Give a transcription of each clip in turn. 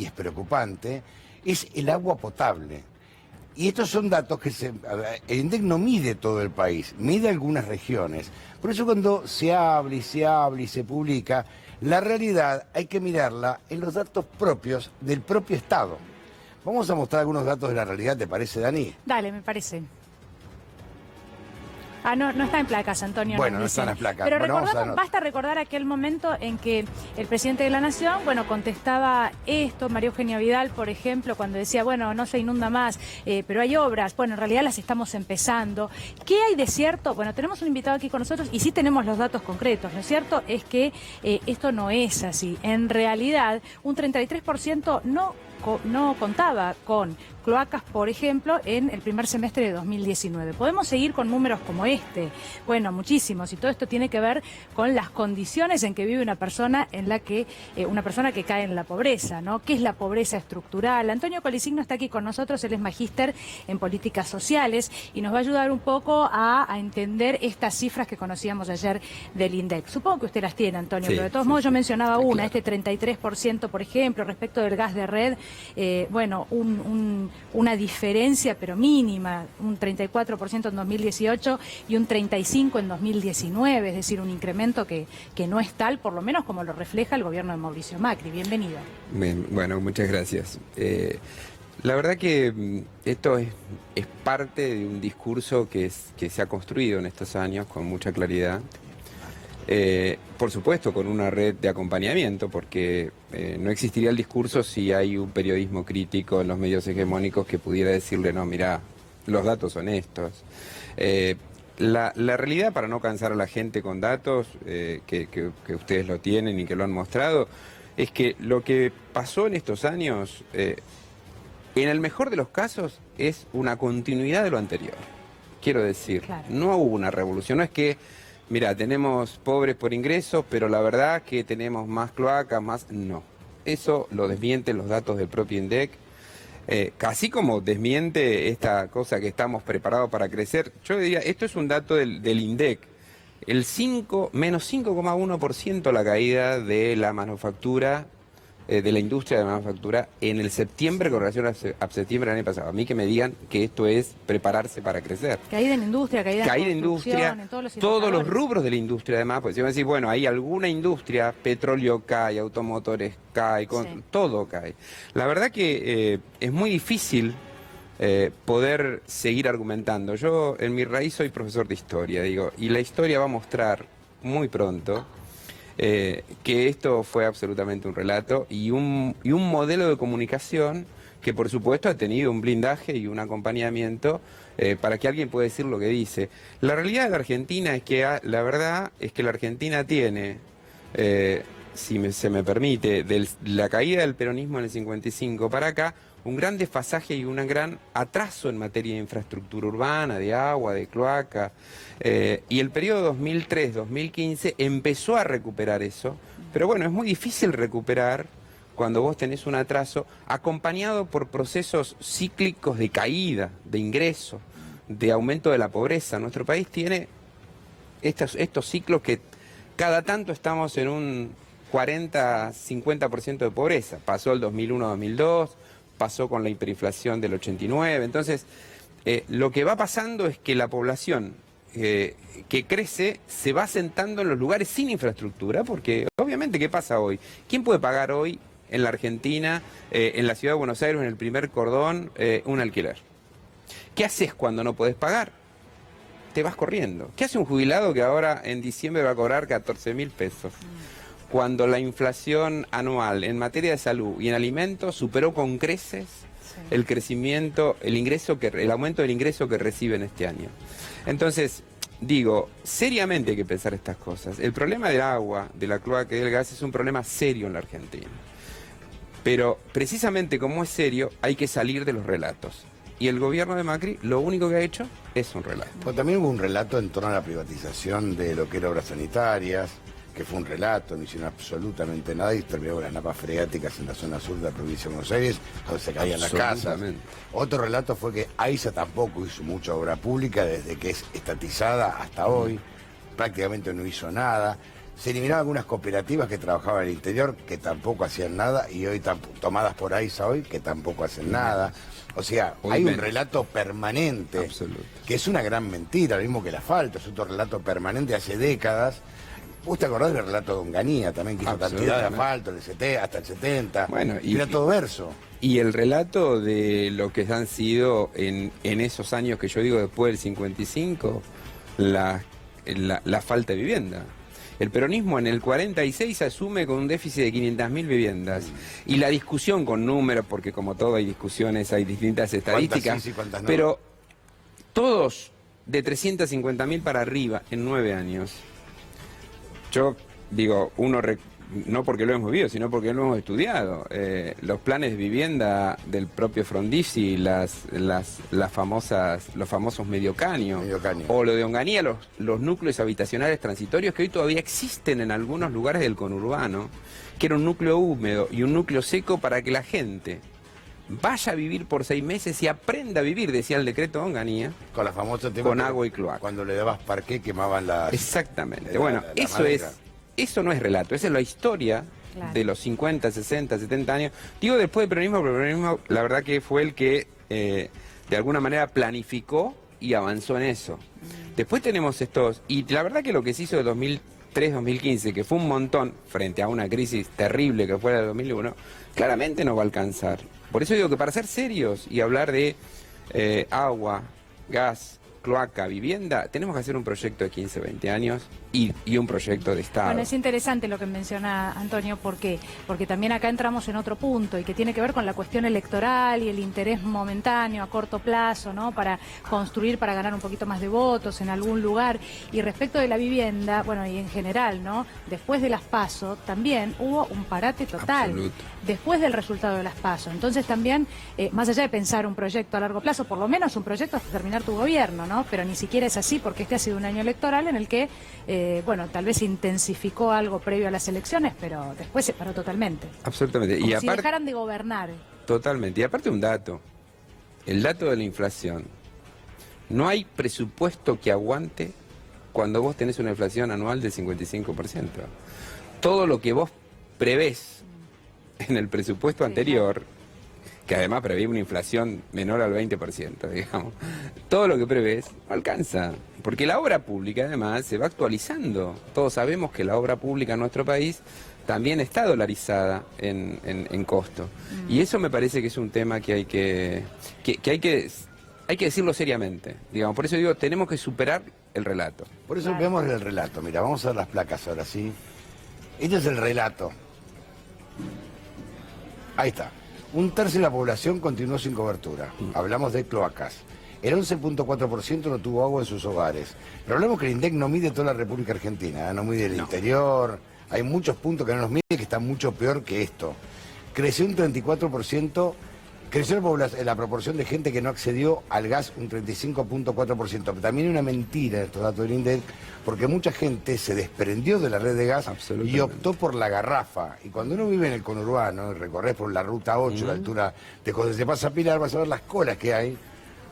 y es preocupante, es el agua potable. Y estos son datos que el INDEC no mide todo el país, mide algunas regiones. Por eso cuando se habla y se publica, la realidad hay que mirarla en los datos propios del propio Estado. Vamos a mostrar algunos datos de la realidad, ¿te parece, Dani? Dale, me parece. Ah, no está en placas, Antonio. Bueno, no están las placas. Pero bueno, basta recordar aquel momento en que el presidente de la Nación, bueno, contestaba esto, María Eugenia Vidal, por ejemplo, cuando decía, bueno, no se inunda más, pero hay obras, bueno, en realidad las estamos empezando. ¿Qué hay de cierto? Bueno, tenemos un invitado aquí con nosotros y sí tenemos los datos concretos. Lo cierto es que esto no es así. En realidad, un 33% no contaba con cloacas, por ejemplo, en el primer semestre de 2019. Podemos seguir con números como este, bueno, muchísimos, y todo esto tiene que ver con las condiciones en que vive una persona que cae en la pobreza, ¿no? ¿Qué es la pobreza estructural? Antonio Colisigno está aquí con nosotros, él es magíster en políticas sociales y nos va a ayudar un poco a entender estas cifras que conocíamos ayer del INDEC. Supongo que usted las tiene, Antonio, sí, pero de todos modos yo mencionaba una, claro. este 33%, por ejemplo, respecto del gas de red, bueno, una diferencia pero mínima, un 34% en 2018 y un 35% en 2019, es decir, un incremento que no es tal, por lo menos como lo refleja el gobierno de Mauricio Macri. Bienvenido. Bien, bueno, muchas gracias. La verdad que esto es parte de un discurso que se ha construido en estos años con mucha claridad. Por supuesto con una red de acompañamiento, porque no existiría el discurso si hay un periodismo crítico en los medios hegemónicos que pudiera decirle, no, mira, los datos son estos. La realidad, para no cansar a la gente con datos, que ustedes lo tienen y que lo han mostrado, es que lo que pasó en estos años, en el mejor de los casos, es una continuidad de lo anterior. Quiero decir, claro, no hubo una revolución, no es que mira, tenemos pobres por ingresos, pero la verdad que tenemos más cloacas, más... No. Eso lo desmienten los datos del propio INDEC. Casi como desmiente esta cosa que estamos preparados para crecer. Yo diría, esto es un dato del INDEC. Menos 5,1% la caída de la manufactura, de la industria de manufactura en el septiembre con relación a septiembre del año pasado. A mí que me digan que esto es prepararse para crecer. Caída en industria, caída en industria, en todos los rubros de la industria además, pues si van a decir, bueno, hay alguna industria, petróleo cae, automotores cae, sí, todo cae. La verdad que es muy difícil poder seguir argumentando. Yo en mi raíz soy profesor de historia, digo, y la historia va a mostrar muy pronto que esto fue absolutamente un relato y un modelo de comunicación que por supuesto ha tenido un blindaje y un acompañamiento para que alguien pueda decir lo que dice. La realidad de la Argentina es que la verdad es que la Argentina tiene, si se me permite, de la caída del peronismo en el 55 para acá, un gran desfasaje y un gran atraso en materia de infraestructura urbana, de agua, de cloaca. Y el periodo 2003-2015 empezó a recuperar eso. Pero bueno, es muy difícil recuperar cuando vos tenés un atraso acompañado por procesos cíclicos de caída, de ingreso, de aumento de la pobreza. Nuestro país tiene estos ciclos que cada tanto estamos en un 40-50% de pobreza. Pasó el 2001-2002, pasó con la hiperinflación del 89. Entonces, lo que va pasando es que la población que crece se va asentando en los lugares sin infraestructura, porque obviamente, ¿qué pasa hoy? ¿Quién puede pagar hoy en la Argentina, en la ciudad de Buenos Aires, en el primer cordón, un alquiler? ¿Qué haces cuando no podés pagar? Te vas corriendo. ¿Qué hace un jubilado que ahora en diciembre va a cobrar 14.000 pesos? Cuando la inflación anual en materia de salud y en alimentos superó con creces el crecimiento, el aumento del ingreso que reciben este año. Entonces, digo, seriamente hay que pensar estas cosas. El problema del agua, de la cloaca y del gas es un problema serio en la Argentina. Pero precisamente como es serio, hay que salir de los relatos. Y el gobierno de Macri lo único que ha hecho es un relato. Pues también hubo un relato en torno a la privatización de lo que era obras sanitarias, que fue un relato, no hicieron absolutamente nada y terminó con las napas freáticas en la zona sur de la provincia de Buenos Aires, donde se caían las casas. Otro relato fue que AISA tampoco hizo mucha obra pública desde que es estatizada hasta hoy, prácticamente no hizo nada. Se eliminaron algunas cooperativas que trabajaban en el interior, que tampoco hacían nada, y hoy tomadas por AISA hoy, que tampoco hacen nada. O sea, Hoy hay un menos. relato permanente, Absoluto. que es una gran mentira, lo mismo que el asfalto, es otro relato permanente hace décadas. ¿Vos te acordás del relato de Onganía también, que hizo cantidad de asfalto hasta el 70? Bueno, y era todo verso. Y el relato de lo que han sido en esos años que yo digo después del 55, la falta de vivienda. El peronismo en el 46 asume con un déficit de 500.000 viviendas. Y la discusión con números, porque como todo hay discusiones, hay distintas estadísticas, ¿Cuántas sí y cuántas no? pero todos de 350.000 para arriba en 9 años. Yo digo, no porque lo hemos vivido, sino porque lo hemos estudiado. Los planes de vivienda del propio Frondizi, los famosos mediocaños, o lo de Onganía, los núcleos habitacionales transitorios que hoy todavía existen en algunos lugares del conurbano, que era un núcleo húmedo y un núcleo seco para que la gente vaya a vivir por 6 meses y aprenda a vivir, decía el decreto de Onganía, Con la famosa tema con agua y cloaca. Cuando le dabas parqué quemaban las... Exactamente. la Bueno, madera. eso no es relato, esa es la historia Claro. de los 50, 60, 70 años. Digo después del peronismo, pero el peronismo la verdad que fue el que de alguna manera planificó y avanzó en eso. Después tenemos estos, y la verdad que lo que se hizo de 2003-2015, que fue un montón frente a una crisis terrible que fue la de 2001, claramente no va a alcanzar. Por eso digo que para ser serios y hablar de agua, gas, cloaca, vivienda, tenemos que hacer un proyecto de 15, 20 años y un proyecto de Estado. Bueno, es interesante lo que menciona Antonio, porque también acá entramos en otro punto y que tiene que ver con la cuestión electoral y el interés momentáneo a corto plazo, ¿no? Para construir, para ganar un poquito más de votos en algún lugar. Y respecto de la vivienda, bueno, y en general, ¿no? Después de las PASO también hubo un parate total. Absoluto. Después del resultado de las PASO. Entonces también, más allá de pensar un proyecto a largo plazo, por lo menos un proyecto hasta terminar tu gobierno, ¿no? Pero ni siquiera es así, porque este ha sido un año electoral en el que, bueno, tal vez se intensificó algo previo a las elecciones, pero después se paró totalmente. Absolutamente. Como Y si aparte, dejaran de gobernar. totalmente. Y aparte un dato, el dato de la inflación. No hay presupuesto que aguante cuando vos tenés una inflación anual del 55%. Todo lo que vos prevés en el presupuesto anterior, que además prevé una inflación menor al 20%, digamos, todo lo que prevés no alcanza, porque la obra pública además se va actualizando. Todos sabemos que la obra pública en nuestro país también está dolarizada en costo. Y eso me parece que es un tema que hay que decirlo seriamente. Digamos, por eso digo, tenemos que superar el relato. Por eso Claro. vemos el relato. Mira, vamos a ver las placas ahora, ¿sí? Este es el relato. Ahí está. Un tercio de la población continuó sin cobertura. Hablamos de cloacas. El 11.4% no tuvo agua en sus hogares. Pero hablamos que el INDEC no mide toda la República Argentina, no mide el interior. Hay muchos puntos que no nos mide que están mucho peor que esto. Creció un 34%, creció la proporción de gente que no accedió al gas un 35.4%. Pero también hay una mentira estos datos del INDEC, porque mucha gente se desprendió de la red de gas y optó por la garrafa. Y cuando uno vive en el conurbano y recorres por la ruta 8, la altura de José se pasa a Pilar, vas a ver las colas que hay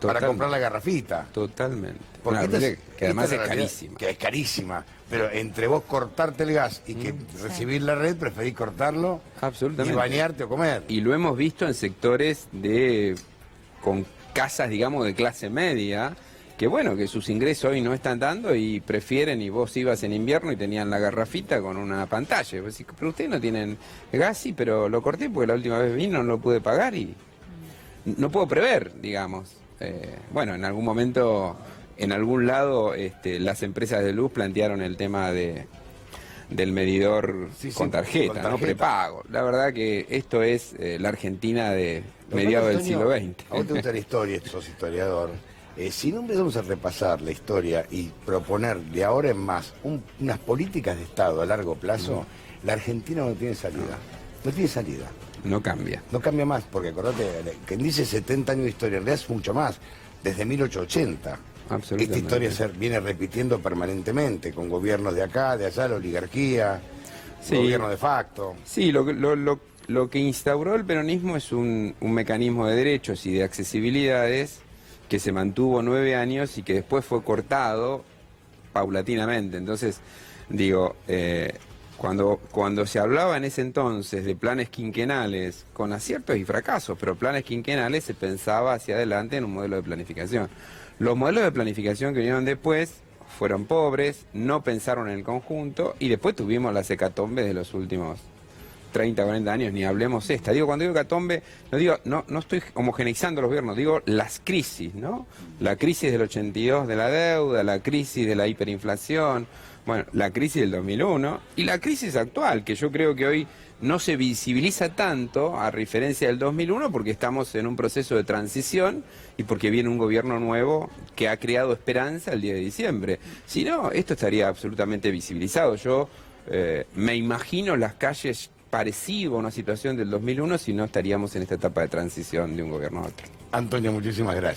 para comprar la garrafita. Totalmente. Porque Una esta que además esta es la realidad, carísima. Que es carísima. Pero entre vos cortarte el gas y que recibir la red, preferís cortarlo Absolutamente. y bañarte o comer. Y lo hemos visto en sectores con casas, digamos, de clase media, que bueno, que sus ingresos hoy no están dando y prefieren, y vos ibas en invierno y tenían la garrafita con una pantalla. Y vos decís, pero ustedes no tienen gas, sí, pero lo corté porque la última vez vino, no lo pude pagar y no puedo prever, digamos. Bueno, en algún momento, en algún lado, las empresas de luz plantearon el tema del medidor con tarjeta, ¿no? Prepago. La verdad que esto es la Argentina de mediados del siglo XX. A vos te gusta la historia, sos historiador. Si no empezamos a repasar la historia y proponer de ahora en más unas políticas de Estado a largo plazo, la Argentina no tiene salida. No tiene salida. No cambia. No cambia más, porque acordate, quien dice 70 años de historia, en realidad es mucho más, desde 1880. Absolutamente. Esta historia se viene repitiendo permanentemente, con gobiernos de acá, de allá, la oligarquía, gobierno de facto. Sí, lo que instauró el peronismo es un mecanismo de derechos y de accesibilidades que se mantuvo 9 años y que después fue cortado paulatinamente. Entonces, Digo, cuando se hablaba en ese entonces de planes quinquenales, con aciertos y fracasos, pero planes quinquenales, se pensaba hacia adelante en un modelo de planificación. Los modelos de planificación que vinieron después fueron pobres, no pensaron en el conjunto, y después tuvimos las hecatombes de los últimos 30, 40 años, ni hablemos esta. Digo, cuando digo hecatombe, no estoy homogeneizando los gobiernos, digo las crisis, ¿no? La crisis del 82 de la deuda, la crisis de la hiperinflación, bueno, la crisis del 2001 y la crisis actual, que yo creo que hoy no se visibiliza tanto a referencia del 2001 porque estamos en un proceso de transición y porque viene un gobierno nuevo que ha creado esperanza el día de diciembre. Si no, esto estaría absolutamente visibilizado. Yo me imagino las calles parecido a una situación del 2001, si no estaríamos en esta etapa de transición de un gobierno a otro. Antonio, muchísimas gracias.